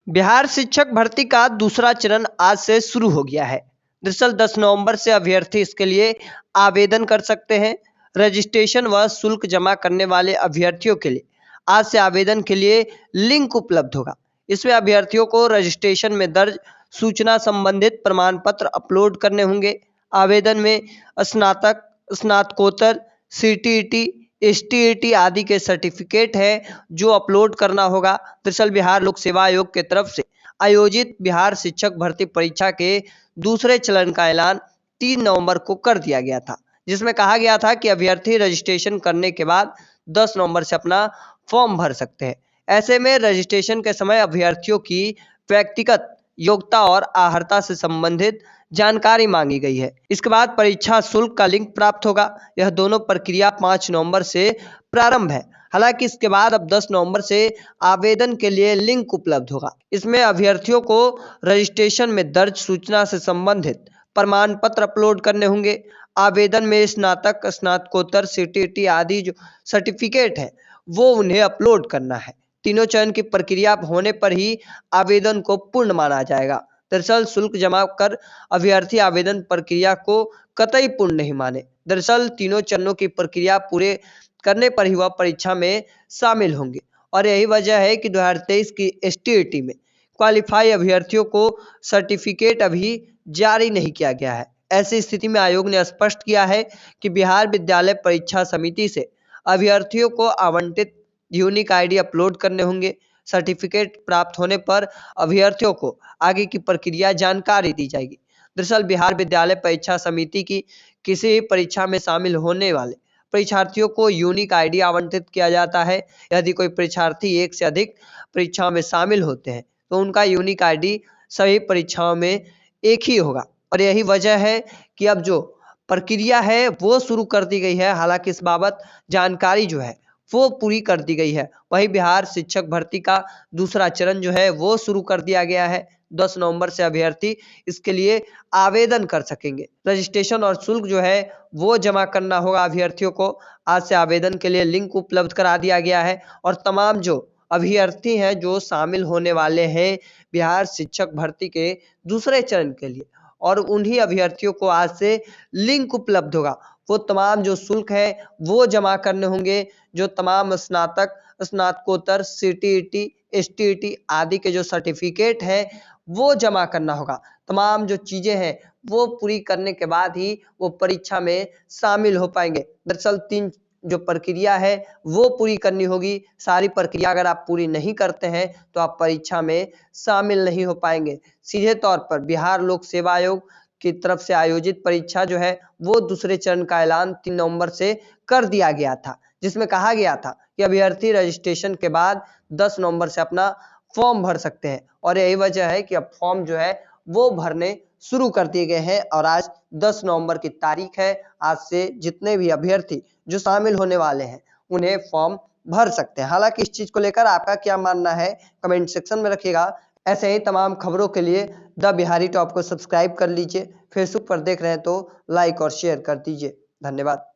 बिहार शिक्षक भर्ती का दूसरा चरण आज से शुरू हो गया है। दरअसल 10 नवंबर से अभ्यर्थी इसके लिए आवेदन कर सकते हैं। रजिस्ट्रेशन व शुल्क जमा करने वाले अभ्यर्थियों के लिए आज से आवेदन के लिए लिंक उपलब्ध होगा। इसमें अभ्यर्थियों को रजिस्ट्रेशन में दर्ज सूचना संबंधित प्रमाण पत्र अपलोड करने होंगे। आवेदन में स्नातक, स्नातकोत्तर, सीटीईटी, एसटीईटी आदि के सर्टिफिकेट है जो अपलोड करना होगा। दरअसल बिहार लोक सेवा आयोग के तरफ से आयोजित बिहार शिक्षक भर्ती परीक्षा के दूसरे चरण का ऐलान 3 नवंबर को कर दिया गया था, जिसमें कहा गया था कि अभ्यर्थी रजिस्ट्रेशन करने के बाद 10 नवंबर से अपना फॉर्म भर सकते हैं। ऐसे में रजिस्ट्रेशन के समय अभ्यर्थियों की व्यक्तिगत योग्यता और अर्हता से संबंधित जानकारी मांगी गई है। इसके बाद परीक्षा शुल्क का लिंक प्राप्त होगा। यह दोनों प्रक्रिया 5 नवंबर से प्रारंभ है। हालांकि इसके बाद अब 10 नवंबर से आवेदन के लिए लिंक उपलब्ध होगा। इसमें अभ्यर्थियों को रजिस्ट्रेशन में दर्ज सूचना से संबंधित प्रमाण पत्र अपलोड करने होंगे। आवेदन में स्नातक, स्नातकोत्तर, सीटीईटी आदि जो सर्टिफिकेट है वो उन्हें अपलोड करना है। तीनों चरण की प्रक्रिया होने पर ही आवेदन को पूर्ण माना जाएगा। दरअसल शुल्क जमा कर अभ्यर्थी आवेदन प्रक्रिया को कतई पूर्ण नहीं माने। दरअसल तीनों चरणों की प्रक्रिया पूरे करने पर ही वह परीक्षा में शामिल होंगे और यही वजह है कि 2023 की एसटीईटी में क्वालिफाई अभ्यर्थियों को सर्टिफिकेट अभी जारी नहीं किया गया है। ऐसी स्थिति में आयोग ने स्पष्ट किया है कि बिहार विद्यालय परीक्षा समिति से अभ्यर्थियों को आवंटित यूनिक आईडी अपलोड करने होंगे। सर्टिफिकेट प्राप्त होने पर अभ्यर्थियों को आगे की प्रक्रिया जानकारी दी जाएगी। दरअसल बिहार विद्यालय परीक्षा समिति की किसी भी परीक्षा में शामिल होने वाले परीक्षार्थियों को यूनिक आईडी आवंटित किया जाता है। यदि कोई परीक्षार्थी एक से अधिक परीक्षाओं में शामिल होते हैं तो उनका यूनिक आईडी सभी परीक्षाओं में एक ही होगा और यही वजह है कि अब जो प्रक्रिया है वो शुरू कर दी गई है। हालांकि इस बाबत जानकारी जो है वो पूरी कर दी गई है। वहीं बिहार शिक्षक भर्ती का दूसरा चरण जो है वो शुरू कर दिया गया है। 10 नवंबर से अभ्यर्थी इसके लिए आवेदन कर सकेंगे। रजिस्ट्रेशन और शुल्क जो है वो जमा करना होगा अभ्यर्थियों को। आज से आवेदन के लिए लिंक उपलब्ध करा दिया गया है और तमाम जो अभ्यर्थी हैं जो शामिल होने वाले हैं बिहार शिक्षक भर्ती के दूसरे चरण के लिए और उन्हीं अभ्यर्थियों को आज से लिंक उपलब्ध होगा। वो तमाम जो शुल्क है वो जमा करने होंगे। जो तमाम स्नातक, स्नातकोत्तर, सीटीईटी, एसटीईटी आदि के जो सर्टिफिकेट है वो जमा करना होगा। तमाम जो चीजें हैं वो पूरी करने के बाद ही वो परीक्षा में शामिल हो पाएंगे। दरअसल 3 जो प्रक्रिया है वो पूरी करनी होगी। सारी प्रक्रिया अगर आप पूरी नहीं करते हैं तो आप परीक्षा में शामिल नहीं हो पाएंगे। सीधे तौर पर बिहार लोक सेवा आयोग की तरफ से आयोजित परीक्षा जो है वो दूसरे चरण का ऐलान 3 नवंबर से कर दिया गया था, जिसमें कहा गया था कि अभ्यर्थी रजिस्ट्रेशन के बाद 10 नवंबर से अपना फॉर्म भर सकते हैं और यही वजह है कि अब फॉर्म जो है वो भरने शुरू कर दिए गए हैं और आज 10 नवंबर की तारीख है। आज से जितने भी अभ्यर्थी जो शामिल होने वाले हैं उन्हें फॉर्म भर सकते हैं। हालांकि इस चीज को लेकर आपका क्या मानना है कमेंट सेक्शन में रखिएगा। ऐसे ही तमाम खबरों के लिए द बिहारी टॉप को सब्सक्राइब कर लीजिए। फेसबुक पर देख रहे हैं तो लाइक और शेयर कर दीजिए। धन्यवाद।